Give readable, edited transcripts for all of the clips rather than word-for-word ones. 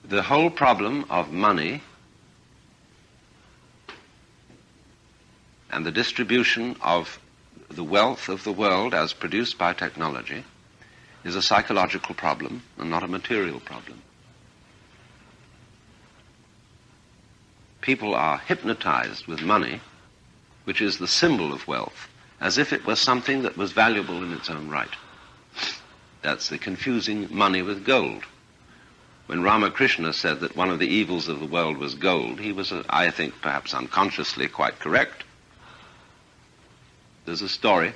the whole problem of money and the distribution of the wealth of the world as produced by technology is a psychological problem and not a material problem. People are hypnotized with money, which is the symbol of wealth, as if it was something that was valuable in its own right. That's the confusing money with gold. When Ramakrishna said that one of the evils of the world was gold, he was, I think, perhaps unconsciously quite correct. There's a story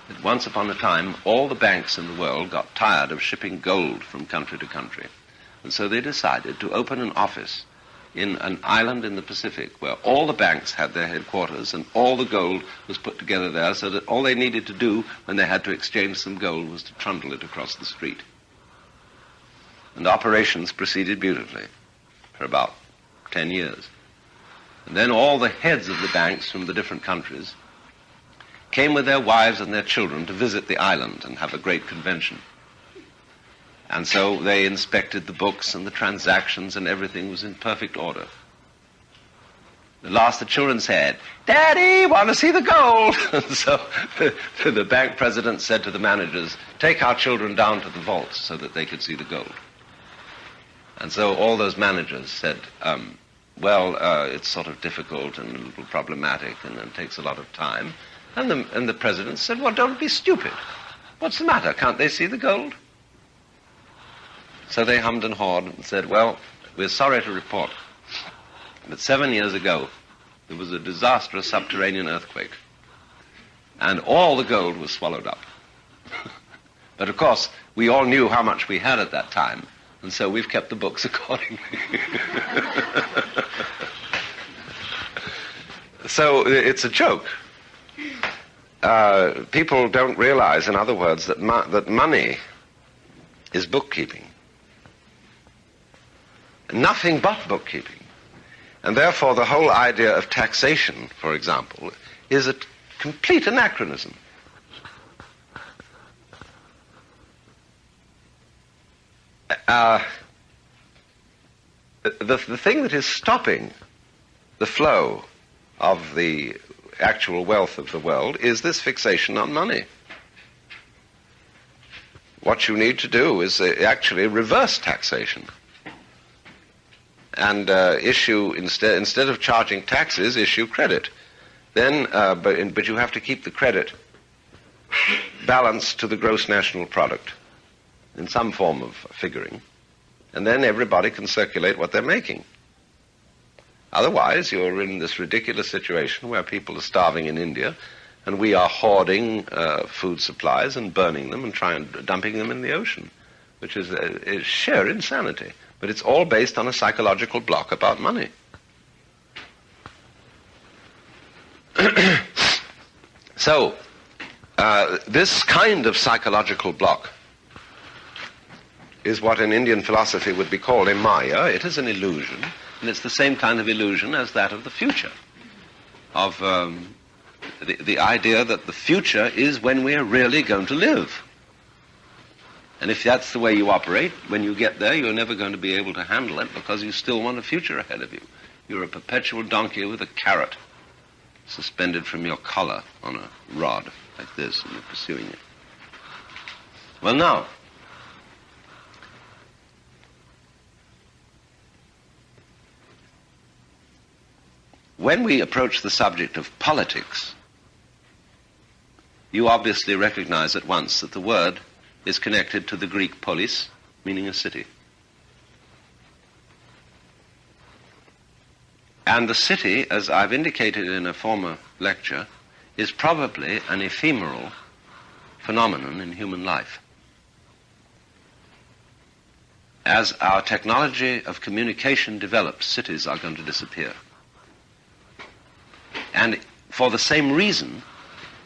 that once upon a time, all the banks in the world got tired of shipping gold from country to country. And so they decided to open an office in an island in the Pacific where all the banks had their headquarters and all the gold was put together there, so that all they needed to do when they had to exchange some gold was to trundle it across the street. And operations proceeded beautifully for about 10 years. And then all the heads of the banks from the different countries came with their wives and their children to visit the island and have a great convention. And so they inspected the books and the transactions, and everything was in perfect order. At last the children said, "Daddy, want to see the gold?" And so the bank president said to the managers, "Take our children down to the vaults so that they could see the gold." And so all those managers said, it's sort of difficult and a little problematic and it takes a lot of time. And the president said, "Well, don't be stupid. What's the matter? Can't they see the gold?" So they hummed and hawed and said, "Well, we're sorry to report that 7 years ago there was a disastrous subterranean earthquake and all the gold was swallowed up. But of course, we all knew how much we had at that time, and so we've kept the books accordingly." So it's a joke. People don't realize, in other words, that money is bookkeeping. Nothing but bookkeeping. And therefore the whole idea of taxation, for example, is a complete anachronism. The thing that is stopping the flow of the actual wealth of the world is this fixation on money. What you need to do is actually reverse taxation and issue, instead of charging taxes, issue credit. Then, but you have to keep the credit balanced to the gross national product in some form of figuring, and then everybody can circulate what they're making. Otherwise, you're in this ridiculous situation where people are starving in India, and we are hoarding food supplies and burning them and dumping them in the ocean, which is sheer insanity. But it's all based on a psychological block about money. So, this kind of psychological block is what in Indian philosophy would be called a maya. It is an illusion, and it's the same kind of illusion as that of the future, of the idea that the future is when we are really going to live. And if that's the way you operate, when you get there, you're never going to be able to handle it because you still want a future ahead of you. You're a perpetual donkey with a carrot suspended from your collar on a rod like this, and you're pursuing it. Well, now, when we approach the subject of politics, you obviously recognize at once that the word is connected to the Greek polis, meaning a city. And the city, as I've indicated in a former lecture, is probably an ephemeral phenomenon in human life. As our technology of communication develops, cities are going to disappear. And for the same reason,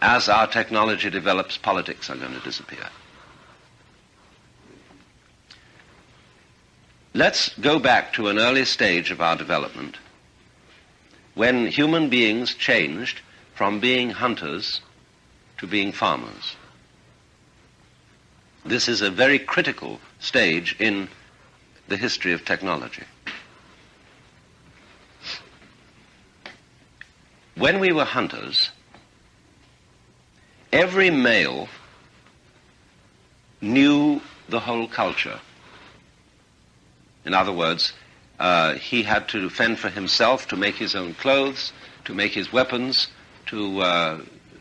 as our technology develops, politics are going to disappear. Let's go back to an early stage of our development when human beings changed from being hunters to being farmers. This is a very critical stage in the history of technology. When we were hunters, every male knew the whole culture. In other words, he had to fend for himself, to make his own clothes, to make his weapons, to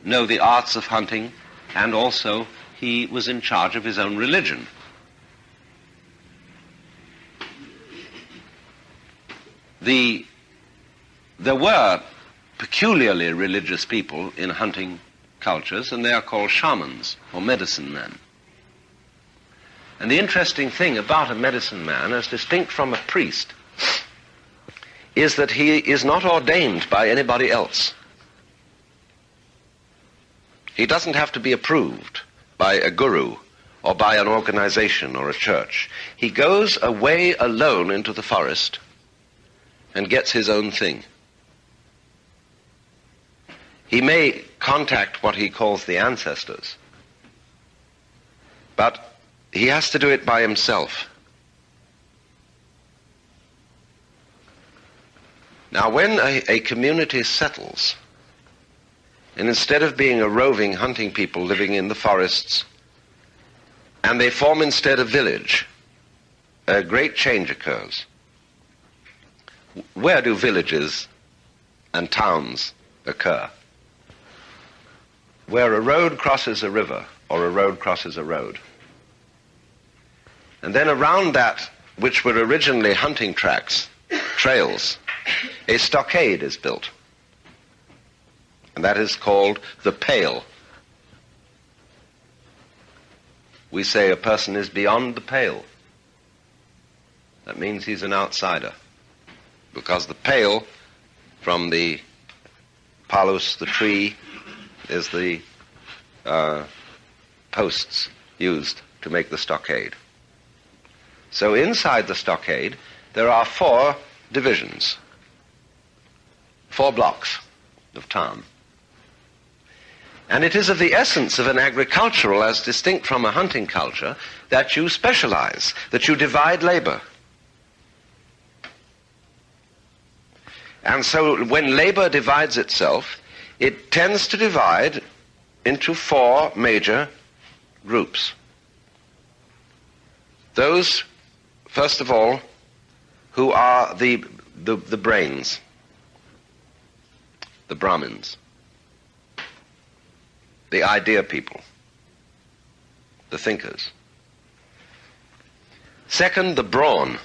know the arts of hunting, and also he was in charge of his own religion. There were peculiarly religious people in hunting cultures, and they are called shamans or medicine men. And the interesting thing about a medicine man, as distinct from a priest, is that he is not ordained by anybody else. He doesn't have to be approved by a guru or by an organization or a church. He goes away alone into the forest and gets his own thing. He may contact what he calls the ancestors, but he has to do it by himself. Now, when a community settles, and instead of being a roving hunting people living in the forests, and they form instead a village, a great change occurs. Where do villages and towns occur? Where a road crosses a river or a road crosses a road. And then around that, which were originally hunting tracks, trails, a stockade is built. And that is called the pale. We say a person is beyond the pale. That means he's an outsider. Because the pale from the palus, the tree, is the posts used to make the stockade. So inside the stockade, there are 4 divisions, 4 blocks of town. And it is of the essence of an agricultural, as distinct from a hunting culture, that you specialize, that you divide labor. And so when labor divides itself, it tends to divide into 4 major groups. Those, first of all, who are the brains, the Brahmins, the idea people, the thinkers. Second, the brawn,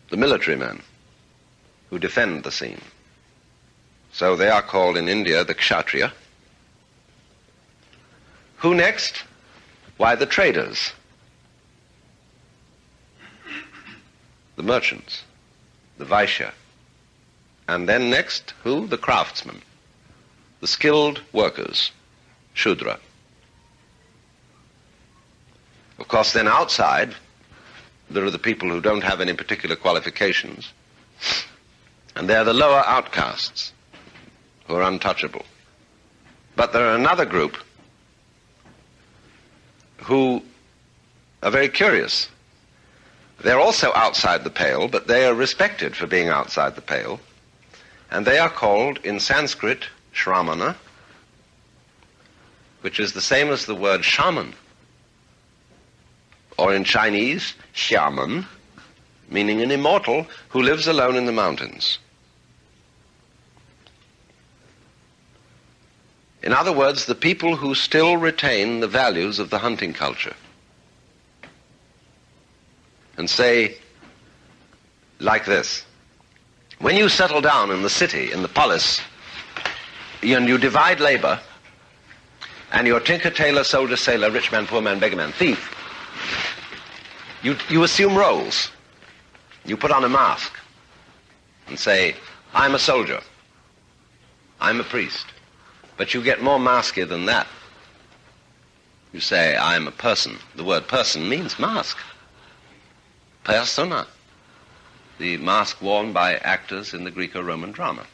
the military men, who defend the scene. So they are called in India the Kshatriya. Who next? Why, the traders, the merchants, the Vaishya. And then next, who? The craftsmen, the skilled workers, Shudra. Of course, then outside, there are the people who don't have any particular qualifications, and they're the lower outcasts, who are untouchable. But there are another group who are very curious. They're also outside the pale, but they are respected for being outside the pale, and they are called, in Sanskrit, Shramana, which is the same as the word shaman, or in Chinese, Xiamen, meaning an immortal who lives alone in the mountains. In other words, the people who still retain the values of the hunting culture and say, like this: when you settle down in the city, in the polis, and you divide labor, and you're tinker, tailor, soldier, sailor, rich man, poor man, beggar man, thief, you assume roles. You put on a mask and say, I'm a soldier, I'm a priest. But you get more masky than that. You say, I'm a person. The word person means mask. Persona, the mask worn by actors in the Greco-Roman drama.